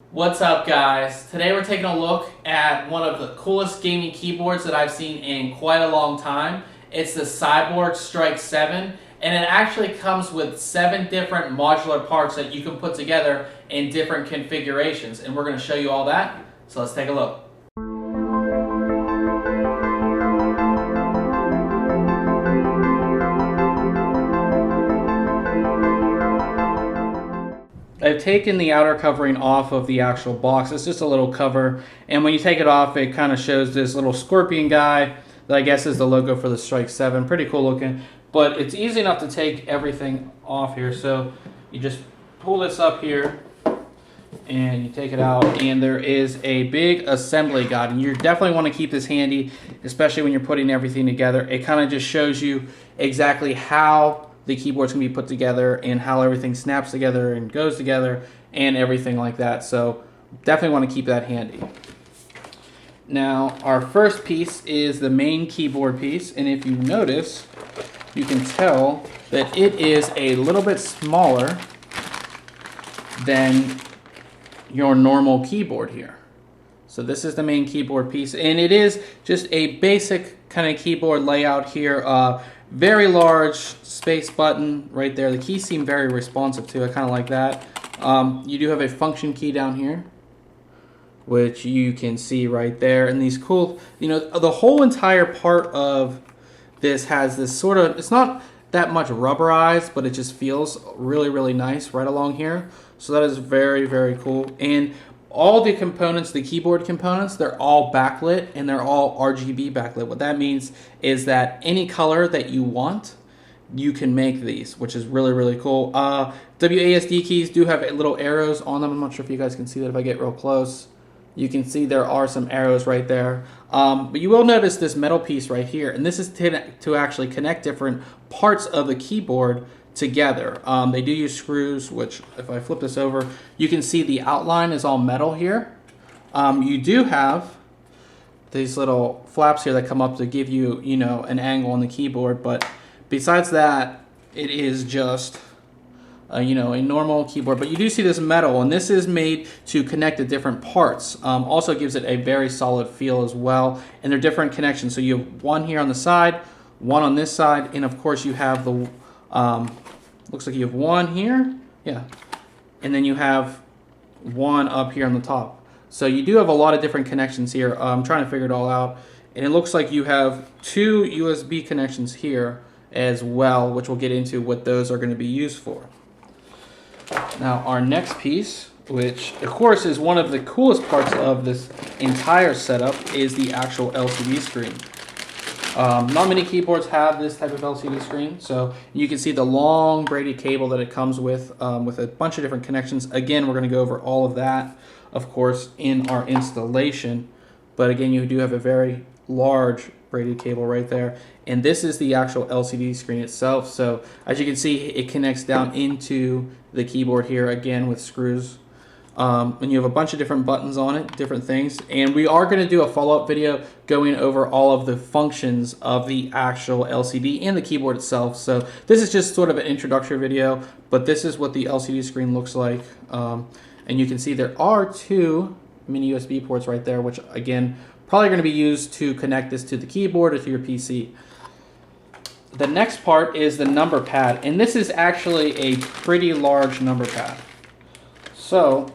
What's up, guys? Today we're taking a look at one of the coolest gaming keyboards that I've seen in quite a long time. It's the Cyborg S.T.R.I.K.E 7, and it actually comes with 7 different modular parts that you can put together in different configurations, and we're going to show you all that, so let's take a look. I've taken the outer covering off of the actual box. It's just a little cover, and when you take it off, it kind of shows this little scorpion guy that I guess is the logo for the S.T.R.I.K.E 7. Pretty cool looking, but it's easy enough to take everything off here. So you just pull this up here, and you take it out, and there is a big assembly guide, and you definitely want to keep this handy, especially when you're putting everything together. It kind of just shows you exactly how the keyboards can be put together and how everything snaps together and goes together and everything like that. So definitely want to keep that handy. Now our first piece is the main keyboard piece, and if you notice, you can tell that it is a little bit smaller than your normal keyboard here. So this is the main keyboard piece, and it is just a basic kind of keyboard layout here. Very large space button right there. The keys seem very responsive too. I kind of like that. You do have a function key down here, which you can see right there. And these cool, the whole entire part of this has this sort of, it's not that much rubberized, but it just feels really, really nice right along here. So that is very, very cool. And all the components, the keyboard components, they're all backlit, and they're all RGB backlit. What that means is that any color that you want, you can make these, which is really, really cool. WASD keys do have little arrows on them. I'm not sure if you guys can see that if I get real close. You can see there are some arrows right there. But you will notice this metal piece right here, and this is to actually connect different parts of the keyboard together. They do use screws, which if I flip this over, you can see the outline is all metal here. You do have these little flaps here that come up to give you, an angle on the keyboard, but besides that, it is just a normal keyboard. But you do see this metal, and this is made to connect the different parts. Also gives it a very solid feel as well, and they're different connections. So you have one here on the side, one on this side, and of course you have the looks like you have one here, yeah, and then you have one up here on the top. So you do have a lot of different connections here. I'm trying to figure it all out, and it looks like you have 2 USB connections here as well, which we'll get into what those are going to be used for. Now our next piece, which of course is one of the coolest parts of this entire setup, is the actual LCD screen. Not many keyboards have this type of LCD screen, so you can see the long braided cable that it comes with a bunch of different connections. Again, we're going to go over all of that, of course, in our installation. But again, you do have a very large braided cable right there, and this is the actual LCD screen itself. So as you can see, it connects down into the keyboard here, again with screws. And you have a bunch of different buttons on it, different things. And we are going to do a follow-up video going over all of the functions of the actual LCD and the keyboard itself. So this is just sort of an introductory video, but this is what the LCD screen looks like. And you can see there are 2 mini USB ports right there, which again, probably going to be used to connect this to the keyboard or to your PC. The next part is the number pad, and this is actually a pretty large number pad. So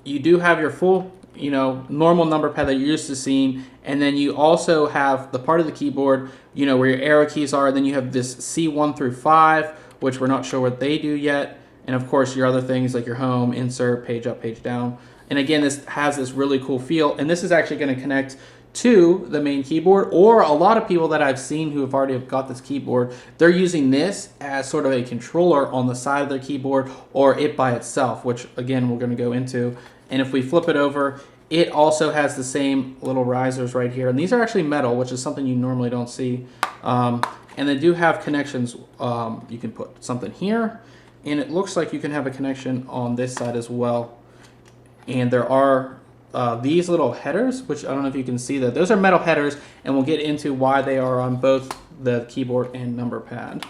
you do have your full, normal number pad that you're used to seeing, and then you also have the part of the keyboard, where your arrow keys are. Then you have this C1 through 5, which we're not sure what they do yet, and of course your other things like your home, insert, page up, page down. And again, this has this really cool feel, and this is actually going to connect to the main keyboard, or a lot of people that I've seen who have already got this keyboard, they're using this as sort of a controller on the side of their keyboard, or it by itself, which again we're going to go into. And if we flip it over, it also has the same little risers right here, and these are actually metal, which is something you normally don't see. And they do have connections. You can put something here, and it looks like you can have a connection on this side as well. And there are these little headers, which I don't know if you can see that. Those are metal headers, and we'll get into why they are on both the keyboard and number pad.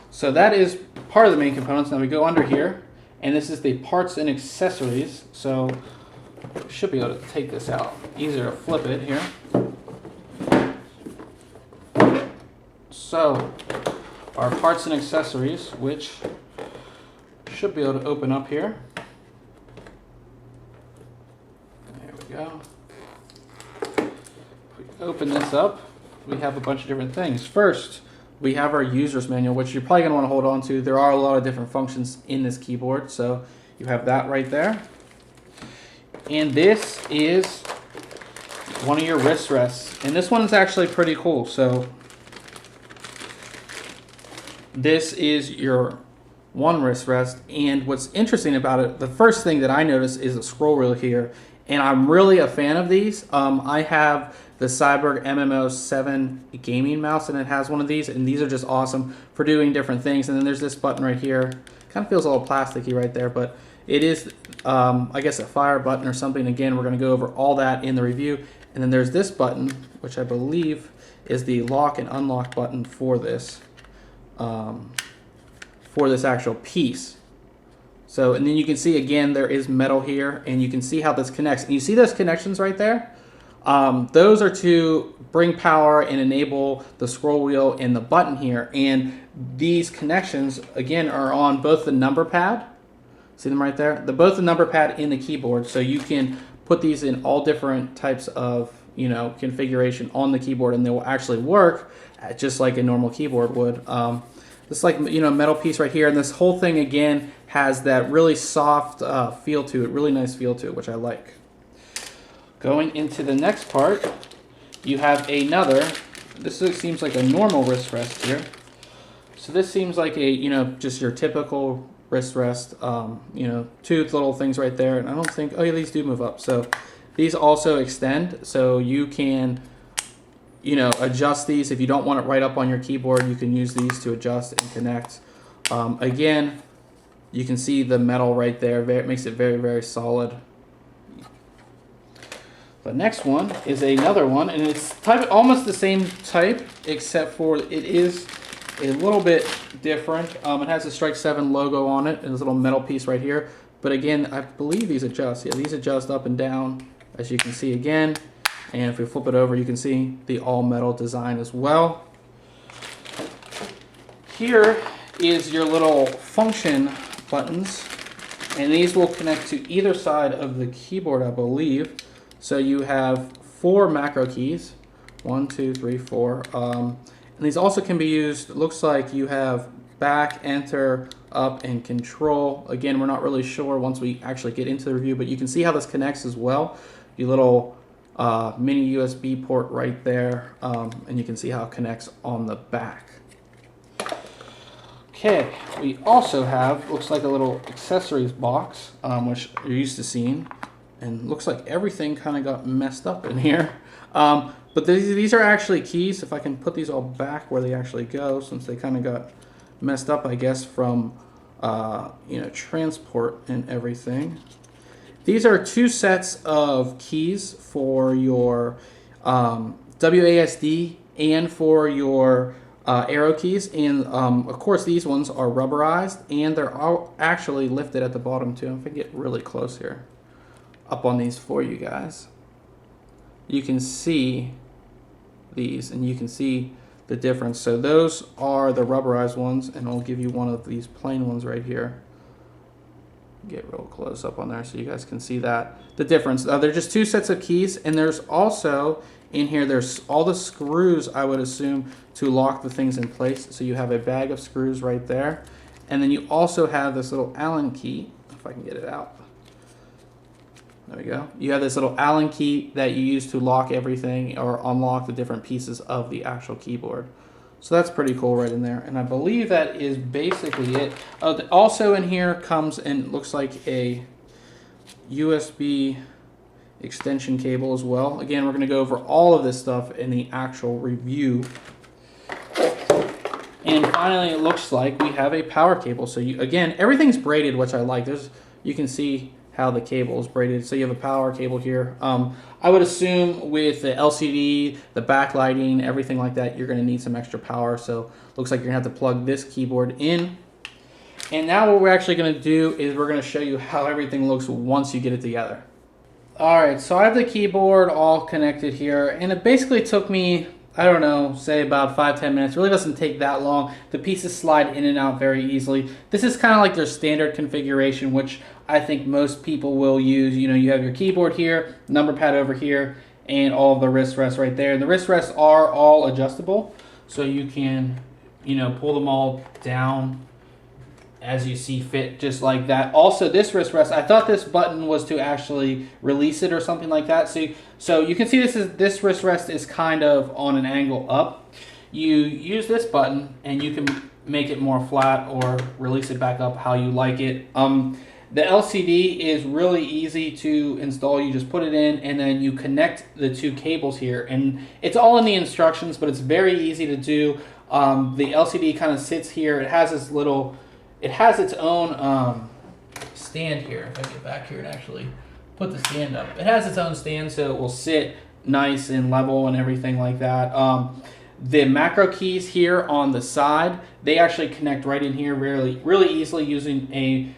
So that is part of the main components. Now we go under here, And this is the parts and accessories. So we should be able to take this out. Easier to flip it here. So our parts and accessories, which should be able to open up here. There we go. If we open this up, we have a bunch of different things. First, we have our user's manual, which you're probably going to want to hold on to. There are a lot of different functions in this keyboard, so you have that right there. And this is one of your wrist rests. And this one's actually pretty cool. So this is your one wrist rest. And what's interesting about it, the first thing that I noticed is a scroll wheel here. And I'm really a fan of these. I have the Cyborg MMO7 gaming mouse, and it has one of these, and these are just awesome for doing different things. And then there's this button right here. Kind of feels a little plasticky right there, but it is, I guess, a fire button or something. Again, we're going to go over all that in the review. And then there's this button, which I believe is the lock and unlock button for this actual piece. So, and then you can see again, there is metal here, and you can see how this connects. And you see those connections right there? Those are to bring power and enable the scroll wheel and the button here. And these connections, again, are on both the number pad. See them right there? Both the number pad and the keyboard. So you can put these in all different types of, configuration on the keyboard, and they will actually work just like a normal keyboard would. This metal piece right here, and this whole thing again has that really soft feel to it, really nice feel to it, which I like. Going into the next part, you have another. This seems like a normal wrist rest here. So this seems like a just your typical wrist rest. Two little things right there, and I don't think. Oh yeah, these do move up. So these also extend, so you can adjust these. If you don't want it right up on your keyboard, you can use these to adjust and connect. Again, you can see the metal right there. It makes it very, very solid. The next one is another one, and it's almost the same type, except for it is a little bit different. It has a Strike 7 logo on it, and this little metal piece right here. But again, I believe these adjust. Yeah, these adjust up and down, as you can see again. And if we flip it over, you can see the all-metal design as well. Here is your little function buttons, and these will connect to either side of the keyboard, I believe. So you have 4 macro keys, 1, 2, 3, 4. And these also can be used, it looks like you have back, enter, up, and control. Again, we're not really sure once we actually get into the review, but you can see how this connects as well. Your little mini USB port right there, and you can see how it connects on the back. Okay, we also have, looks like a little accessories box, which you're used to seeing. And looks like everything kind of got messed up in here. But these are actually keys. If I can put these all back where they actually go, since they kind of got messed up, I guess, from transport and everything. These are 2 sets of keys for your WASD and for your arrow keys. And of course, these ones are rubberized, and they're all actually lifted at the bottom too. If I get really close here, up on these for you guys, you can see these, and you can see the difference. So those are the rubberized ones, and I'll give you one of these plain ones right here. Get real close up on there so you guys can see that the difference. They're just 2 sets of keys, and there's also in here, there's all the screws, I would assume, to lock the things in place. So you have a bag of screws right there, and then you also have this little Allen key, if I can get it out. There we go. You have this little Allen key that you use to lock everything or unlock the different pieces of the actual keyboard. So that's pretty cool right in there. And I believe that is basically it. Also in here comes, and looks like a USB extension cable as well. Again, we're going to go over all of this stuff in the actual review. And finally, it looks like we have a power cable. So again, everything's braided, which I like. You can see how the cable is braided. So you have a power cable here. I would assume with the LCD, the backlighting, everything like that, you're going to need some extra power. So looks like you're going to have to plug this keyboard in. And now what we're actually going to do is we're going to show you how everything looks once you get it together. Alright, so I have the keyboard all connected here, and it basically took me, I don't know, say about 5-10 minutes. It really doesn't take that long. The pieces slide in and out very easily. This is kind of like their standard configuration, which I think most people will use. You know, you have your keyboard here, number pad over here, and all of the wrist rests right there. And the wrist rests are all adjustable, so you can, you know, pull them all down as you see fit, just like that. Also, this wrist rest, I thought this button was to actually release it or something like that. So you can see this wrist rest is kind of on an angle up. You use this button and you can make it more flat or release it back up how you like it. The LCD is really easy to install. You just put it in and then you connect the two cables here, and it's all in the instructions, but it's very easy to do. The LCD kind of sits here. It has this little, it has its own stand here. If I get back here and actually put the stand up, it has its own stand, so it will sit nice and level and everything like that. The macro keys here on the side, they actually connect right in here really easily using a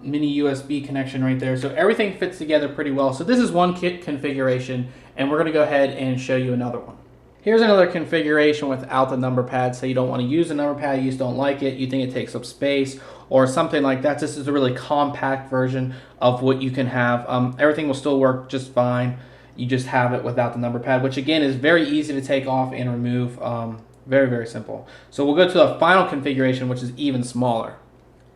mini USB connection right there. So everything fits together pretty well. So this is one kit configuration, and we're going to go ahead and show you another one. Here's another configuration without the number pad. So you don't want to use the number pad, you just don't like it, you think it takes up space or something like that. This is a really compact version of what you can have. Everything will still work just fine. You just have it without the number pad, which again is very easy to take off and remove. Very simple. So we'll go to the final configuration, which is even smaller.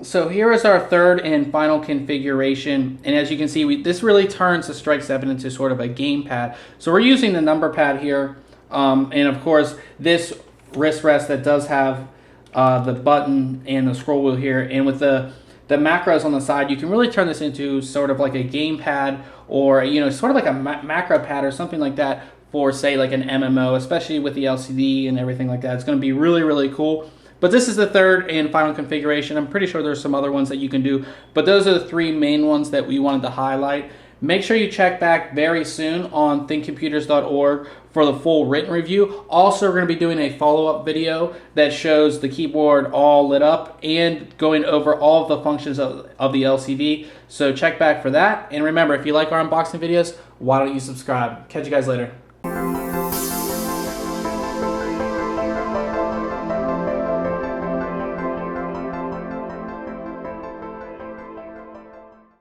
So here is our third and final configuration, and as you can see, this really turns the Strike 7 into sort of a gamepad. So we're using the number pad here, and of course this wrist rest that does have the button and the scroll wheel here, and with the macros on the side, you can really turn this into sort of like a gamepad, or sort of like a macro pad or something like that for, say, like an MMO, especially with the LCD and everything like that. It's going to be really cool. But this is the third and final configuration. I'm pretty sure there's some other ones that you can do, but those are the three main ones that we wanted to highlight. Make sure you check back very soon on ThinkComputers.org for the full written review. Also, we're going to be doing a follow-up video that shows the keyboard all lit up and going over all of the functions of the LCD. So check back for that. And remember, if you like our unboxing videos, why don't you subscribe? Catch you guys later.